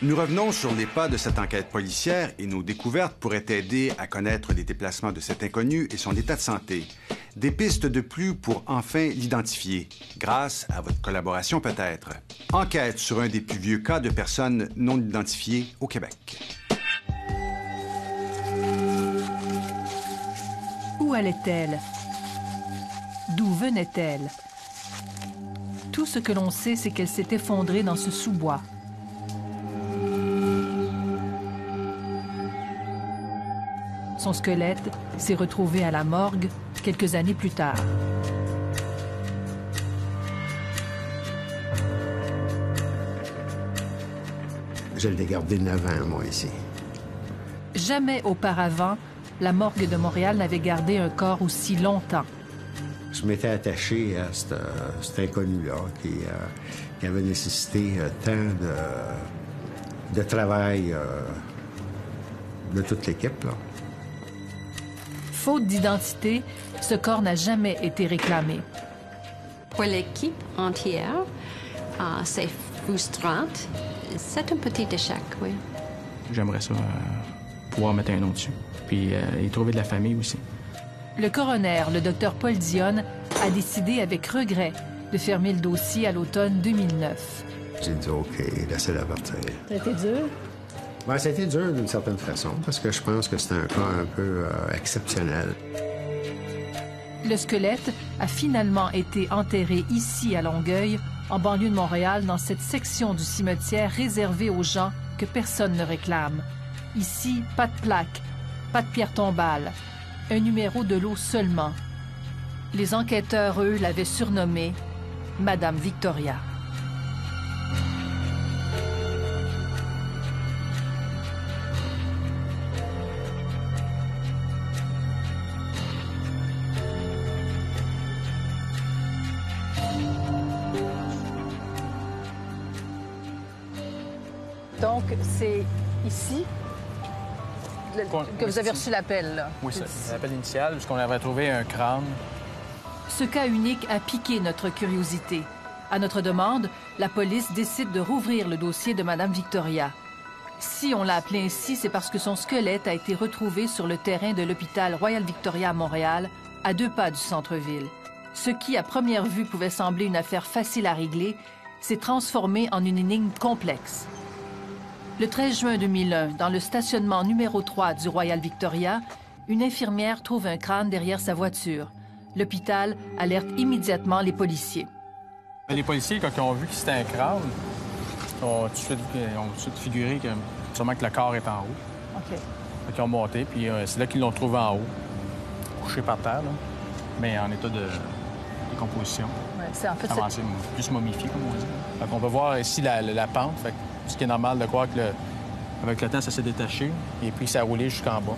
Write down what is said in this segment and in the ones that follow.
Nous revenons sur les pas de cette enquête policière et nos découvertes pourraient aider à connaître les déplacements de cet inconnu et son état de santé. Des pistes de plus pour enfin l'identifier, grâce à votre collaboration peut-être. Enquête sur un des plus vieux cas de personnes non identifiées au Québec. Où allait-elle? D'où venait-elle? Tout ce que l'on sait, c'est qu'elle s'est effondrée dans ce sous-bois. Son squelette s'est retrouvé à la morgue quelques années plus tard. Je l'ai gardé 9 ans, moi, ici. Jamais auparavant, la morgue de Montréal n'avait gardé un corps aussi longtemps. Je m'étais attaché à cet inconnu-là qui avait nécessité tant de travail de toute l'équipe, là. Faute d'identité, ce corps n'a jamais été réclamé. Pour l'équipe entière, c'est frustrant. C'est un petit échec, oui. J'aimerais ça pouvoir mettre un nom dessus, puis y trouver de la famille aussi. Le coroner, le docteur Paul Dionne, a décidé avec regret de fermer le dossier à l'automne 2009. J'ai dit OK, laissez-la partir. Ça a été dur? Bien, ça a été dur d'une certaine façon, parce que je pense que c'est un cas un peu exceptionnel. Le squelette a finalement été enterré ici à Longueuil, en banlieue de Montréal, dans cette section du cimetière réservée aux gens que personne ne réclame. Ici, pas de plaque, pas de pierre tombale, un numéro de lot seulement. Les enquêteurs, eux, l'avaient surnommée Madame Victoria. Donc, c'est ici que vous avez reçu l'appel, là? Oui, c'est l'appel initial, puisqu'on avait trouvé un crâne. Ce cas unique a piqué notre curiosité. À notre demande, la police décide de rouvrir le dossier de Madame Victoria. Si on l'a appelé ainsi, c'est parce que son squelette a été retrouvé sur le terrain de l'hôpital Royal Victoria à Montréal, à 2 pas du centre-ville. Ce qui, à première vue, pouvait sembler une affaire facile à régler, s'est transformé en une énigme complexe. Le 13 juin 2001, dans le stationnement numéro 3 du Royal Victoria, une infirmière trouve un crâne derrière sa voiture. L'hôpital alerte immédiatement les policiers. Les policiers, quand ils ont vu que c'était un crâne, ont tout de suite figuré que sûrement que le corps est en haut. OK. Ils ont monté, puis c'est là qu'ils l'ont trouvé en haut, couché par terre, là, mais en état de décomposition. Ouais, c'est en fait avancé, plus momifié, comme on dit. Fait qu'on peut voir ici la pente, fait, ce qui est normal de croire que avec le temps, ça s'est détaché, et puis ça a roulé jusqu'en bas.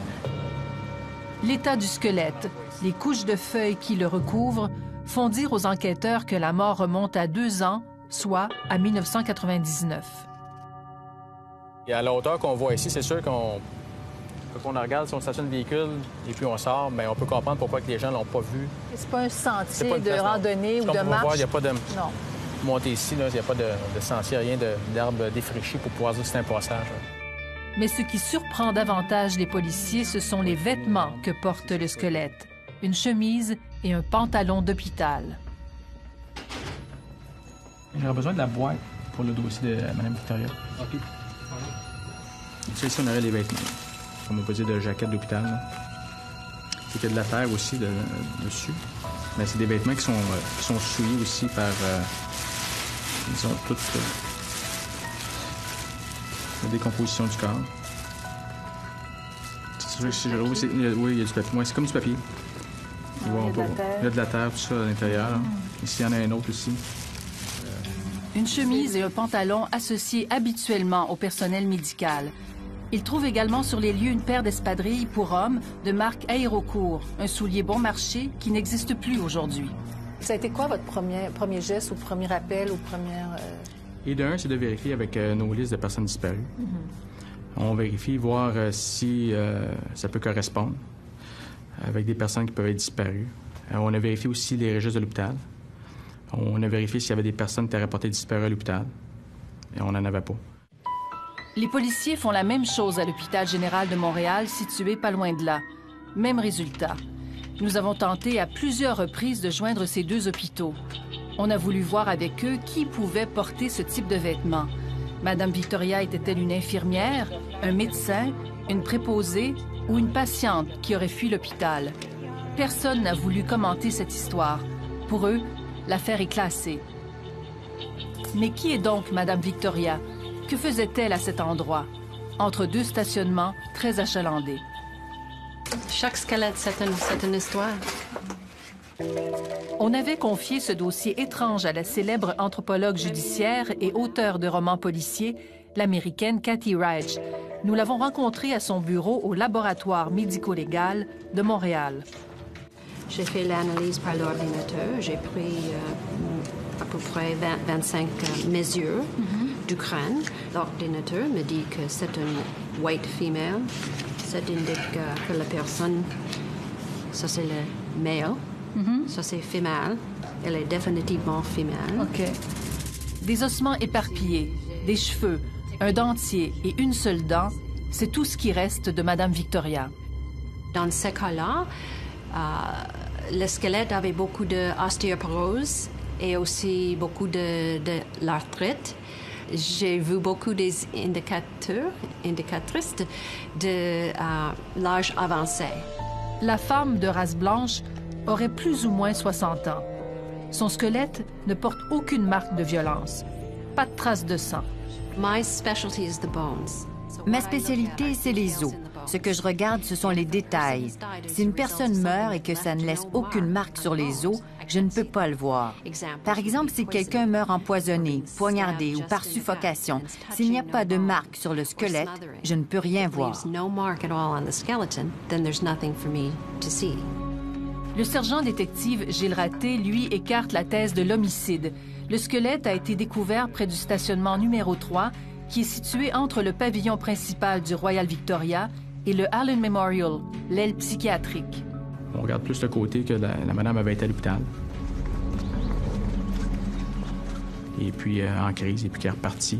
L'état du squelette, les couches de feuilles qui le recouvrent, font dire aux enquêteurs que la mort remonte à 2 ans, soit à 1999. Et à la hauteur qu'on voit ici, c'est sûr qu'on regarde, si on stationne le véhicule et puis on sort, bien, on peut comprendre pourquoi que les gens l'ont pas vu. C'est pas un sentier pas une de place, randonnée ou comme de on va marche? voir, il n'y a pas de Non. montée ici, il n'y a pas de sentier, rien d'herbe défraîchie pour pouvoir dire que c'est un passage. Mais ce qui surprend davantage les policiers, ce sont les vêtements que porte le squelette. Une chemise et un pantalon d'hôpital. J'aurais besoin de la boîte pour le dossier de Mme Victoria. OK. Ici, on aurait les vêtements. Comme on peut dire, de jaquette d'hôpital. C'est qu'il y a de la terre aussi dessus. Mais c'est des vêtements qui sont souillés aussi par, disons, toute la décomposition du corps. Oui, il y a du papier. Ouais, c'est comme du papier. Il y a de la terre, tout ça à l'intérieur. Ici, il y en a un autre aussi. Une chemise et un pantalon associés habituellement au personnel médical. Il trouve également sur les lieux une paire d'espadrilles pour hommes de marque Aérocourt, un soulier bon marché qui n'existe plus aujourd'hui. Ça a été quoi votre premier geste ou premier appel ou première... Et d'un, c'est de vérifier avec nos listes de personnes disparues. On vérifie, voir si ça peut correspondre avec des personnes qui peuvent être disparues. On a vérifié aussi les registres de l'hôpital. On a vérifié s'il y avait des personnes qui étaient rapportées disparues à l'hôpital. Et on n'en avait pas. Les policiers font la même chose à l'hôpital général de Montréal, situé pas loin de là. Même résultat. Nous avons tenté à plusieurs reprises de joindre ces deux hôpitaux. On a voulu voir avec eux qui pouvait porter ce type de vêtements. Madame Victoria était-elle une infirmière, un médecin, une préposée ou une patiente qui aurait fui l'hôpital? Personne n'a voulu commenter cette histoire. Pour eux, l'affaire est classée. Mais qui est donc Madame Victoria? Que faisait-elle à cet endroit, entre deux stationnements très achalandés? Chaque squelette, c'est une histoire. On avait confié ce dossier étrange à la célèbre anthropologue judiciaire et auteure de romans policiers, l'américaine Kathy Rage. Nous l'avons rencontrée à son bureau au laboratoire médico-légal de Montréal. J'ai fait l'analyse par l'ordinateur. J'ai pris à peu près 25 mesures du crâne. L'ordinateur me dit que c'est une white female. Ça indique que la personne, ça c'est le male. Ça, c'est femelle. Elle est définitivement femelle. OK. Des ossements éparpillés, des cheveux, un dentier et une seule dent, c'est tout ce qui reste de Madame Victoria. Dans ce cas-là, le squelette avait beaucoup d'ostéoporose et aussi beaucoup de l'arthrite. J'ai vu beaucoup des indicatrices de l'âge avancé. La femme de race blanche aurait plus ou moins 60 ans. Son squelette ne porte aucune marque de violence. Pas de traces de sang. My specialty is the bones. Ma spécialité, c'est les os. Ce que je regarde, ce sont les détails. Si une personne meurt et que ça ne laisse aucune marque sur les os, je ne peux pas le voir. Par exemple, si quelqu'un meurt empoisonné, poignardé ou par suffocation, s'il n'y a pas de marque sur le squelette, je ne peux rien voir. Le sergent détective Gilles Raté, lui, écarte la thèse de l'homicide. Le squelette a été découvert près du stationnement numéro 3, qui est situé entre le pavillon principal du Royal Victoria et le Allen Memorial, l'aile psychiatrique. On regarde plus le côté que la madame avait été à l'hôpital. Et puis en crise, et puis qu'elle est repartie.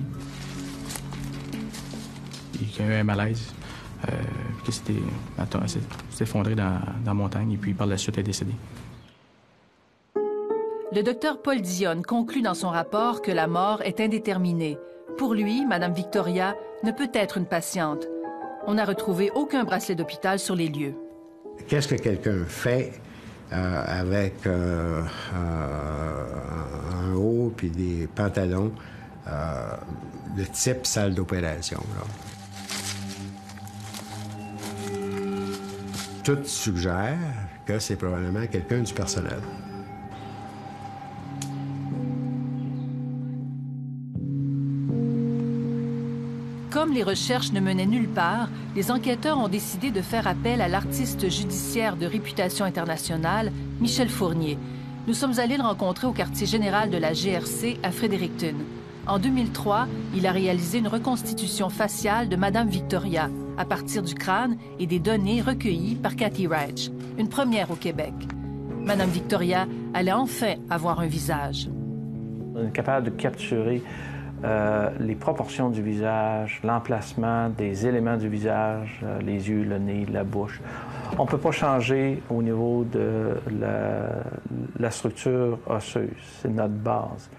Et qu'il y a eu un malaise. Que s'est effondré dans la montagne et puis par la suite elle est décédée. Le docteur Paul Dionne conclut dans son rapport que la mort est indéterminée. Pour lui, Madame Victoria ne peut être une patiente. On n'a retrouvé aucun bracelet d'hôpital sur les lieux. Qu'est-ce que quelqu'un fait avec un haut puis des pantalons de type salle d'opération, là? Tout suggère que c'est probablement quelqu'un du personnel. Comme les recherches ne menaient nulle part, les enquêteurs ont décidé de faire appel à l'artiste judiciaire de réputation internationale, Michel Fournier. Nous sommes allés le rencontrer au quartier général de la GRC à Fredericton. En 2003, il a réalisé une reconstitution faciale de Madame Victoria à partir du crâne et des données recueillies par Kathy Rage, une première au Québec. Madame Victoria allait enfin avoir un visage. On est capable de capturer les proportions du visage, l'emplacement des éléments du visage, les yeux, le nez, la bouche. On ne peut pas changer au niveau de la structure osseuse. C'est notre base.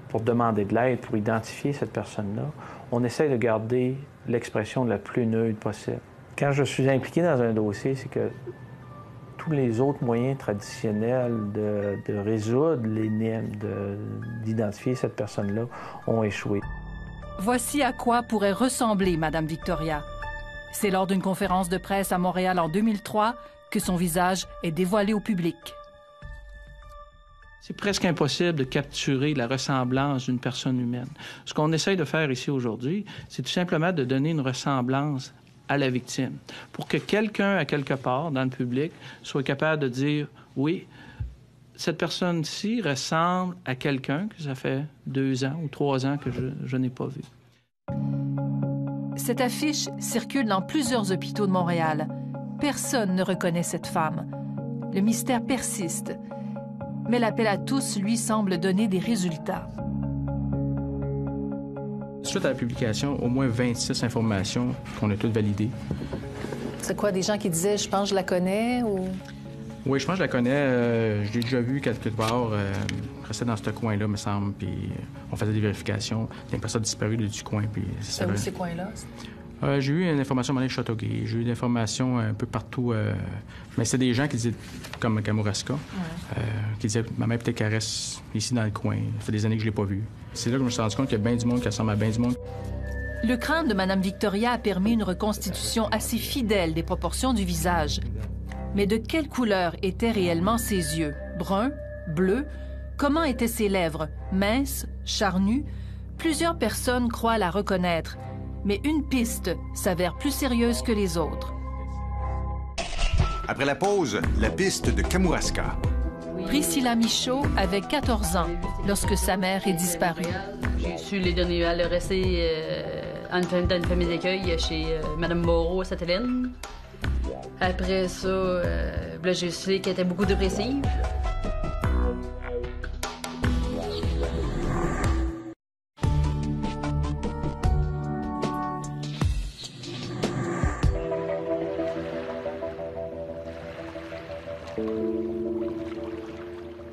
Pour demander de l'aide, pour identifier cette personne-là, on essaie de garder l'expression la plus neutre possible. Quand je suis impliqué dans un dossier, c'est que tous les autres moyens traditionnels de résoudre l'énigme, d'identifier cette personne-là, ont échoué. Voici à quoi pourrait ressembler Madame Victoria. C'est lors d'une conférence de presse à Montréal en 2003 que son visage est dévoilé au public. C'est presque impossible de capturer la ressemblance d'une personne humaine. Ce qu'on essaye de faire ici aujourd'hui, c'est tout simplement de donner une ressemblance à la victime, pour que quelqu'un, à quelque part, dans le public, soit capable de dire « Oui, cette personne-ci ressemble à quelqu'un que ça fait 2 ans ou 3 ans que je n'ai pas vu. » Cette affiche circule dans plusieurs hôpitaux de Montréal. Personne ne reconnaît cette femme. Le mystère persiste. Mais l'appel à tous, lui, semble donner des résultats. Je suite à la publication, au moins 26 informations qu'on a toutes validées. C'est quoi, des gens qui disaient « je pense que je la connais » ou... Oui, je pense que je la connais. Je l'ai déjà vue quelque part. Restait dans ce coin-là, me semble. Puis on faisait des vérifications. Il y a une personne disparue du coin. Puis c'est où ces coins-là? J'ai eu une information à Châteauguay. J'ai eu des informations un peu partout. Mais c'est des gens qui disaient, comme Kamouraska, qui disaient « ma mère peut-être qu'elle reste ici dans le coin. Ça fait des années que je ne l'ai pas vue. » C'est là que je me suis rendu compte qu'il y a bien du monde qui ressemble à bien du monde. Le crâne de Mme Victoria a permis une reconstitution assez fidèle des proportions du visage. Mais de quelle couleur étaient réellement ses yeux? Bruns? Bleus? Comment étaient ses lèvres? Minces? Charnues? Plusieurs personnes croient la reconnaître, mais une piste s'avère plus sérieuse que les autres. Après la pause, la piste de Kamouraska. Priscilla Michaud avait 14 ans lorsque sa mère est disparue. J'ai su les derniers elle est restée dans une famille d'accueil chez Mme Moreau à Sainte-Hélène. Après ça, là, j'ai su qu'elle était beaucoup dépressive.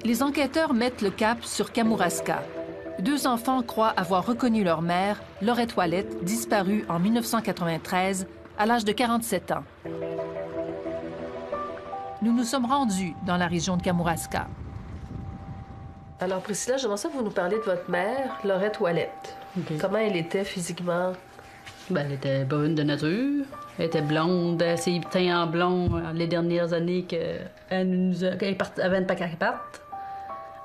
Les enquêteurs mettent le cap sur Kamouraska. 2 enfants croient avoir reconnu leur mère, Laurette Ouellette, disparue en 1993, à l'âge de 47 ans. Nous nous sommes rendus dans la région de Kamouraska. Alors, Priscilla, j'aimerais ça que vous nous parliez de votre mère, Laurette Ouellette. Okay. Comment elle était physiquement? Ben, elle était brune de nature. Elle était blonde, assez teint en blond les dernières années qu'elle nous a... qu'elle avait une paquet à parte.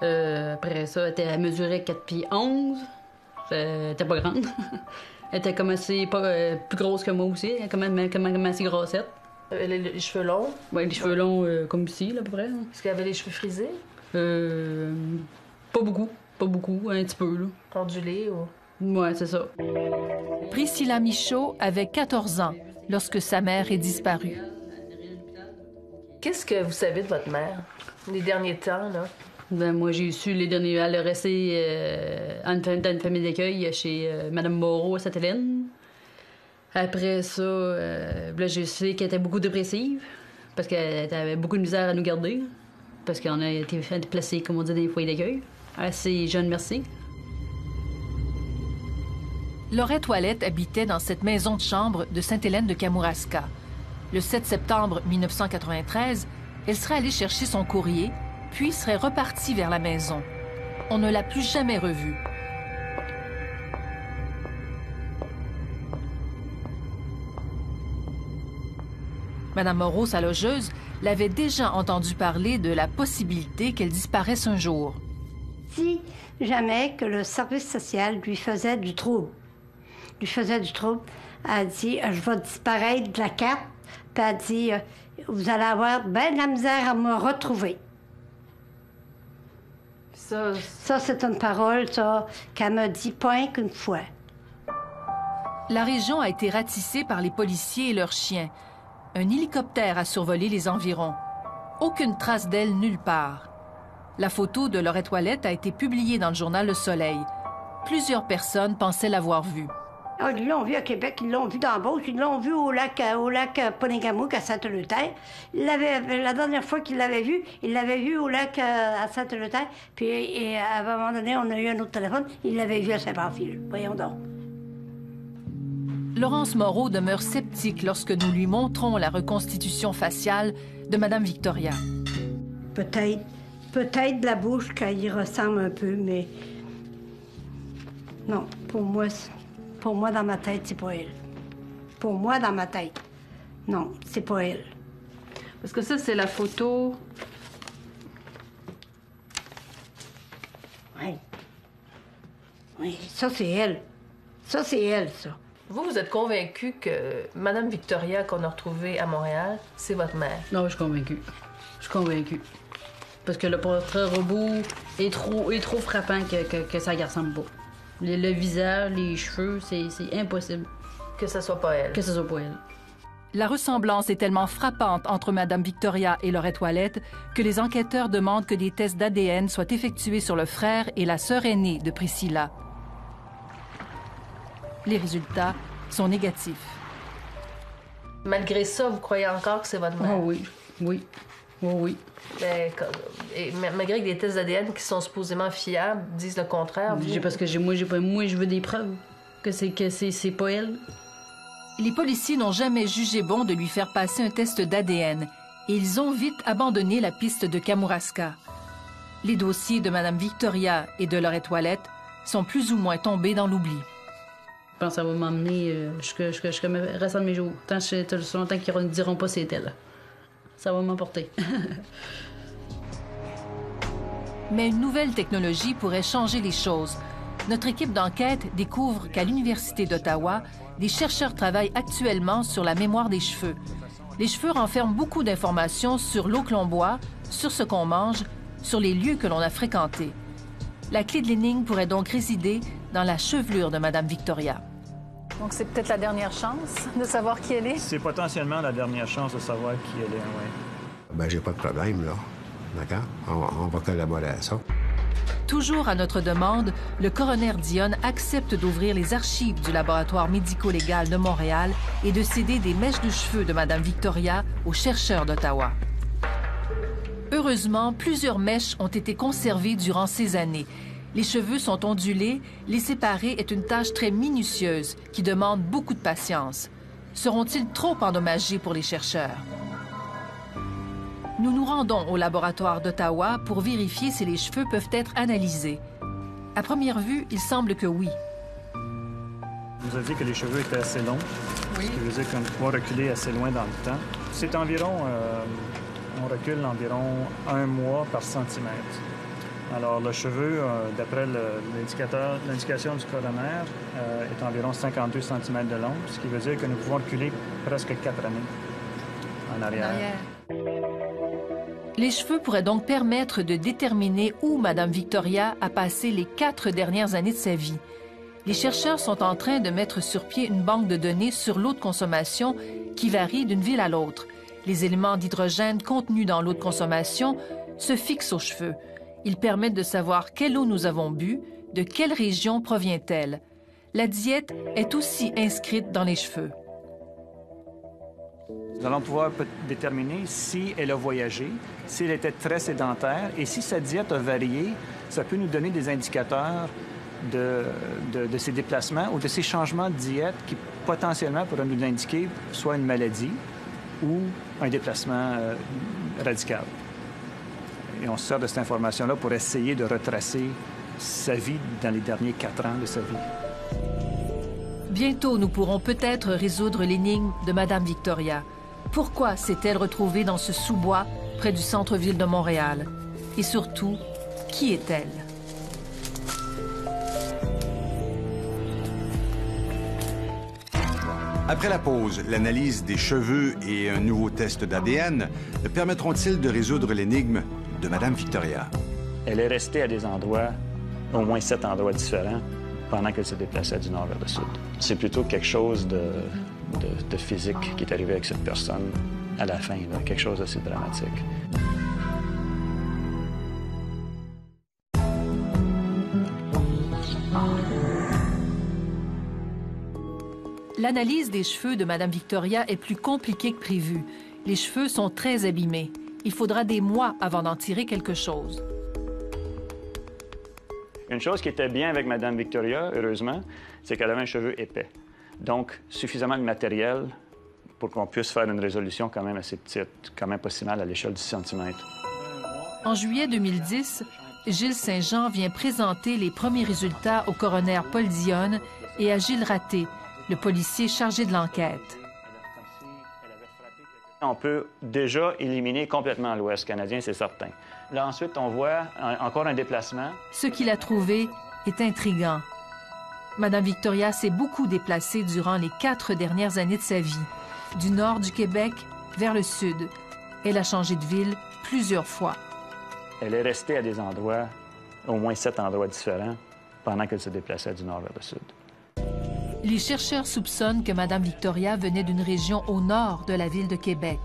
Après ça, elle mesurait 4 pieds 11. Elle était pas grande. Elle était comme assez, plus grosse que moi aussi. Elle était quand même assez grossette. Elle avait les cheveux longs? Oui, les cheveux longs comme ici, là, à peu près. Est-ce qu'elle avait les cheveux frisés? Pas beaucoup. Pas beaucoup, un petit peu, là. Ondulés ou... Ouais, c'est ça. Priscilla Michaud avait 14 ans lorsque sa mère est disparue. Qu'est-ce que vous savez de votre mère, les derniers temps, là? Ben, moi, j'ai su les derniers... Elle est restée dans une famille d'accueil chez Mme Moreau à Sainte-Hélène. Après ça, là, j'ai su qu'elle était beaucoup dépressive parce qu'elle avait beaucoup de misère à nous garder parce qu'on a été placés, comme on dit, dans les foyers d'accueil. Assez jeune, merci. Laurette Ouellette habitait dans cette maison de chambre de Sainte-Hélène de Kamouraska. Le 7 septembre 1993, elle serait allée chercher son courrier, puis serait repartie vers la maison. On ne l'a plus jamais revue. Madame Moreau, sa logeuse, l'avait déjà entendu parler de la possibilité qu'elle disparaisse un jour. Si jamais que le service social lui faisait du trouble, elle a dit « je vais disparaître de la carte », puis elle a dit « vous allez avoir bien de la misère à me retrouver ». Ça, c'est une parole, ça, qu'elle m'a dit pas qu'une fois. La région a été ratissée par les policiers et leurs chiens. Un hélicoptère a survolé les environs. Aucune trace d'elle nulle part. La photo de Laurette Ouellette a été publiée dans le journal Le Soleil. Plusieurs personnes pensaient l'avoir vue. Ah, ils l'ont vu à Québec, ils l'ont vu dans Beauce, ils l'ont vu au lac Ponégamouk à Saint-Eleuthère. La dernière fois qu'il l'avait vu, il l'avait vu au lac à Saint-Eleuthère. Puis et à un moment donné, on a eu un autre téléphone, il l'avait vu à Saint-Pamphile. Voyons donc. Laurence Moreau demeure sceptique lorsque nous lui montrons la reconstitution faciale de Mme Victoria. Peut-être de la bouche qu'elle y ressemble un peu, mais non, pour moi, dans ma tête, c'est pas elle. Pour moi, dans ma tête, non, c'est pas elle. Parce que ça, c'est la photo... Oui, ça, c'est elle. Ça, c'est elle, ça. Vous êtes convaincu que Mme Victoria, qu'on a retrouvée à Montréal, c'est votre mère? Non, je suis convaincue. Parce que le portrait robot est trop frappant que ça ne ressemble pas. Le visage, les cheveux, c'est impossible. Que ça soit pas elle. Que ça soit pas elle. La ressemblance est tellement frappante entre Mme Victoria et Laurette Ouellette que les enquêteurs demandent que des tests d'ADN soient effectués sur le frère et la sœur aînée de Priscilla. Les résultats sont négatifs. Malgré ça, vous croyez encore que c'est votre mère? Oh oui, oui, oh oui. Mais, malgré que des tests d'ADN qui sont supposément fiables disent le contraire. Parce que moi, je veux des preuves que c'est pas elle. Les policiers n'ont jamais jugé bon de lui faire passer un test d'ADN et ils ont vite abandonné la piste de Kamouraska. Les dossiers de Mme Victoria et de Lorette Ouellette sont plus ou moins tombés dans l'oubli. Je pense que ça va m'emmener jusqu'à le restant de mes jours. Tant qu'ils ne diront pas c'est elle. Ça va m'emporter. Mais une nouvelle technologie pourrait changer les choses. Notre équipe d'enquête découvre qu'à l'Université d'Ottawa, des chercheurs travaillent actuellement sur la mémoire des cheveux. Les cheveux renferment beaucoup d'informations sur l'eau que l'on boit, sur ce qu'on mange, sur les lieux que l'on a fréquentés. La clé de l'énigme pourrait donc résider dans la chevelure de Mme Victoria. Donc c'est peut-être la dernière chance de savoir qui elle est? C'est potentiellement la dernière chance de savoir qui elle est, oui. Ben, j'ai pas de problème, là. D'accord? On va collaborer à ça. Toujours à notre demande, le coroner Dionne accepte d'ouvrir les archives du laboratoire médico-légal de Montréal et de céder des mèches de cheveux de Mme Victoria aux chercheurs d'Ottawa. Heureusement, plusieurs mèches ont été conservées durant ces années. Les cheveux sont ondulés, les séparer est une tâche très minutieuse qui demande beaucoup de patience. Seront-ils trop endommagés pour les chercheurs? Nous nous rendons au laboratoire d'Ottawa pour vérifier si les cheveux peuvent être analysés. À première vue, il semble que oui. On nous a dit que les cheveux étaient assez longs, ce qui veut dire qu'on peut reculer assez loin dans le temps. C'est environ, on recule environ 1 mois par centimètre. Alors, le cheveu, d'après l'indication du coroner, est environ 52 cm de long, ce qui veut dire que nous pouvons reculer presque 4 années en arrière. Les cheveux pourraient donc permettre de déterminer où Mme Victoria a passé les 4 dernières années de sa vie. Les chercheurs sont en train de mettre sur pied une banque de données sur l'eau de consommation qui varie d'une ville à l'autre. Les éléments d'hydrogène contenus dans l'eau de consommation se fixent aux cheveux. Ils permettent de savoir quelle eau nous avons bu, de quelle région provient-elle. La diète est aussi inscrite dans les cheveux. Nous allons pouvoir déterminer si elle a voyagé, si elle était très sédentaire et si sa diète a varié, ça peut nous donner des indicateurs de ses déplacements ou de ses changements de diète qui potentiellement pourraient nous indiquer soit une maladie ou un déplacement radical. Et on se sert de cette information-là pour essayer de retracer sa vie dans les derniers 4 ans de sa vie. Bientôt, nous pourrons peut-être résoudre l'énigme de Mme Victoria. Pourquoi s'est-elle retrouvée dans ce sous-bois près du centre-ville de Montréal? Et surtout, qui est-elle? Après la pause, l'analyse des cheveux et un nouveau test d'ADN permettront-ils de résoudre l'énigme de Mme Victoria? Elle est restée à des endroits, au moins 7 endroits différents, pendant qu'elle se déplaçait du nord vers le sud. C'est plutôt quelque chose de physique qui est arrivé avec cette personne à la fin, là, quelque chose d'assez dramatique. L'analyse des cheveux de Mme Victoria est plus compliquée que prévu. Les cheveux sont très abîmés. Il faudra des mois avant d'en tirer quelque chose. Une chose qui était bien avec Mme Victoria, heureusement, c'est qu'elle avait un cheveu épais. Donc, suffisamment de matériel pour qu'on puisse faire une résolution quand même assez petite, quand même pas si mal à l'échelle du centimètre. En juillet 2010, Gilles Saint-Jean vient présenter les premiers résultats au coroner Paul Dionne et à Gilles Raté, le policier chargé de l'enquête. On peut déjà éliminer complètement l'Ouest canadien, c'est certain. Là, ensuite, on voit encore un déplacement. Ce qu'il a trouvé est intriguant. Mme Victoria s'est beaucoup déplacée durant les 4 dernières années de sa vie, du nord du Québec vers le sud. Elle a changé de ville plusieurs fois. Elle est restée à des endroits, au moins 7 endroits différents, pendant qu'elle se déplaçait du nord vers le sud. Les chercheurs soupçonnent que Mme Victoria venait d'une région au nord de la ville de Québec.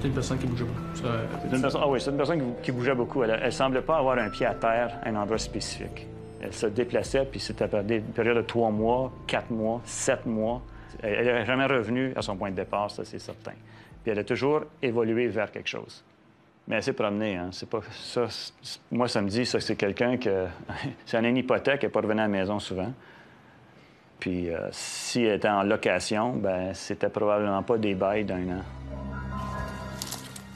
C'est une personne qui bougeait beaucoup. C'est une personne qui bougeait beaucoup. Elle ne semble pas avoir un pied à terre à un endroit spécifique. Elle se déplaçait, puis c'était une période de 3 mois, 4 mois, 7 mois. Elle n'est jamais revenue à son point de départ, ça, c'est certain. Puis elle a toujours évolué vers quelque chose. Mais elle s'est promenée, hein. C'est pas ça. Moi, ça me dit, ça, c'est quelqu'un que... c'est une hypothèque, elle n'est pas revenue à la maison souvent. Puis si elle était en location, ben c'était probablement pas des bails d'1 an.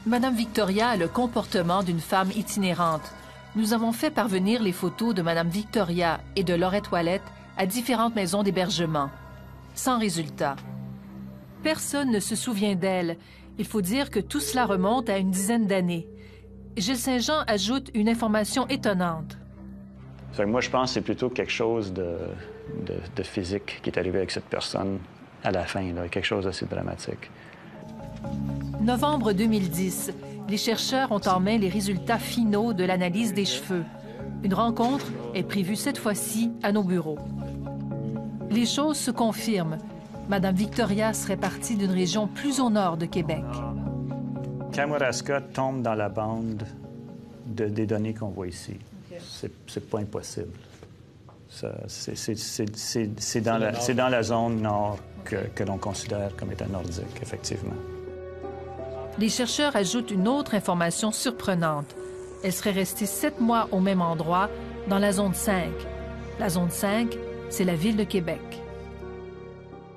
Madame Victoria a le comportement d'une femme itinérante. Nous avons fait parvenir les photos de Madame Victoria et de Laurette Ouellette à différentes maisons d'hébergement. Sans résultat. Personne ne se souvient d'elle. Il faut dire que tout cela remonte à une dizaine d'années. Gilles Saint-Jean ajoute une information étonnante. Moi, je pense que c'est plutôt quelque chose de physique qui est arrivé avec cette personne à la fin, là, quelque chose d'assez dramatique. Novembre 2010, les chercheurs ont en main les résultats finaux de l'analyse des cheveux. Une rencontre est prévue cette fois-ci à nos bureaux. Les choses se confirment. Madame Victoria serait partie d'une région plus au nord de Québec. Kamouraska tombe dans la bande des données qu'on voit ici. Okay. C'est pas impossible. C'est dans la zone nord que l'on considère comme étant nordique, effectivement. Les chercheurs ajoutent une autre information surprenante. Elle serait restée 7 mois au même endroit, dans la zone 5. La zone 5, c'est la ville de Québec.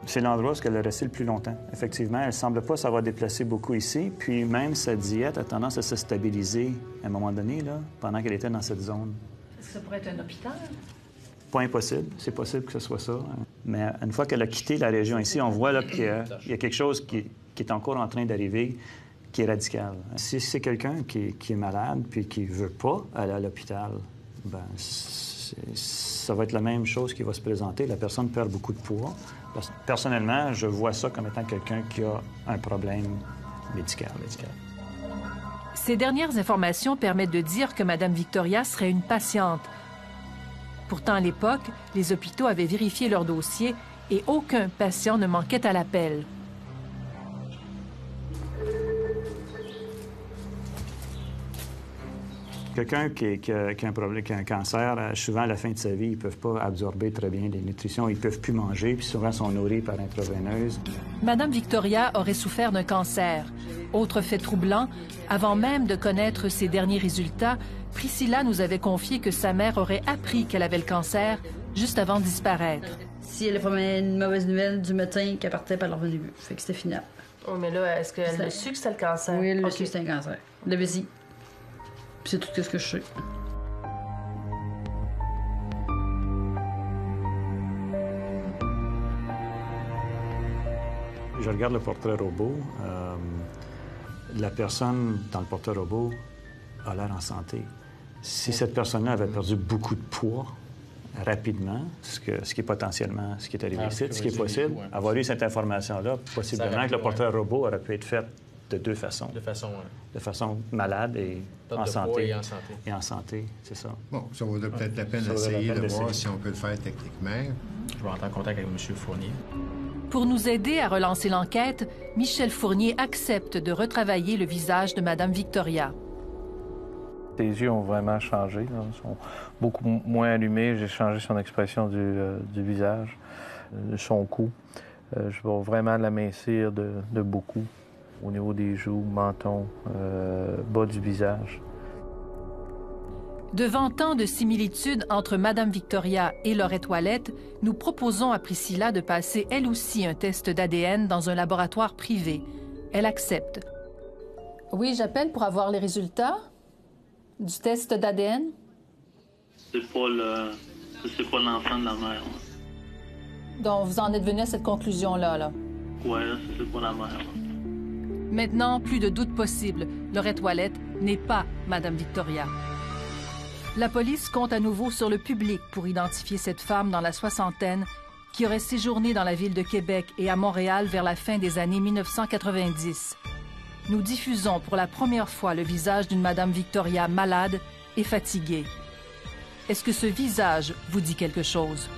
C'est l'endroit où elle est restée le plus longtemps. Effectivement, elle ne semble pas s'avoir déplacé beaucoup ici. Puis même sa diète a tendance à se stabiliser à un moment donné, là, pendant qu'elle était dans cette zone. Est-ce que ça pourrait être un hôpital? Pas impossible. C'est possible que ce soit ça. Mais une fois qu'elle a quitté la région ici, on voit là, qu'il y a quelque chose qui est encore en train d'arriver, qui est radical. Si c'est quelqu'un qui est malade puis qui ne veut pas aller à l'hôpital, ben ça va être la même chose qui va se présenter. La personne perd beaucoup de poids. Personnellement, je vois ça comme étant quelqu'un qui a un problème médical. Ces dernières informations permettent de dire que Mme Victoria serait une patiente. Pourtant, à l'époque, les hôpitaux avaient vérifié leur dossier et aucun patient ne manquait à l'appel. Quelqu'un qui a un problème, qui a un cancer, souvent à la fin de sa vie, ils ne peuvent pas absorber très bien les nutritions, ils ne peuvent plus manger, puis souvent sont nourris par intraveineuse. Madame Victoria aurait souffert d'un cancer. Autre fait troublant, avant même de connaître ses derniers résultats, Priscilla nous avait confié que sa mère aurait appris qu'elle avait le cancer juste avant de disparaître. Si elle avait une mauvaise nouvelle du médecin qu'elle partait par l'orvenue, fait que c'était final. Oh, mais là, est-ce qu'elle a su que c'était le cancer? Oui, elle a su que c'était un cancer. La vessie. Puis c'est tout ce que je sais. Je regarde le portrait robot. La personne dans le portrait robot a l'air en santé. Si cette personne-là avait perdu beaucoup de poids rapidement, ce qui est potentiellement ce qui est arrivé ici, ce qui est possible, avoir eu cette information-là, possiblement que le portrait robot aurait pu être fait de deux façons. De façon malade et en santé. Et en santé, c'est ça. Bon, ça vaudrait peut-être la peine d'essayer de voir si on peut le faire techniquement. Je vais entrer en contact avec M. Fournier. Pour nous aider à relancer l'enquête, Michel Fournier accepte de retravailler le visage de Mme Victoria. Ses yeux ont vraiment changé. Là. Ils sont beaucoup moins allumés. J'ai changé son expression du visage, son cou. Je vais vraiment l'amincir de beaucoup au niveau des joues, menton, bas du visage. Devant tant de similitudes entre Mme Victoria et Laurette Ouellette, nous proposons à Priscilla de passer elle aussi un test d'ADN dans un laboratoire privé. Elle accepte. Oui, j'appelle pour avoir les résultats du test d'ADN. C'est pas l'enfant de la mère. Donc, vous en êtes venu à cette conclusion-là, là? Ouais, c'est pas la mère. Maintenant, plus de doute possible. Laurette Ouellette n'est pas Mme Victoria. La police compte à nouveau sur le public pour identifier cette femme dans la soixantaine qui aurait séjourné dans la ville de Québec et à Montréal vers la fin des années 1990. Nous diffusons pour la première fois le visage d'une Mme Victoria malade et fatiguée. Est-ce que ce visage vous dit quelque chose?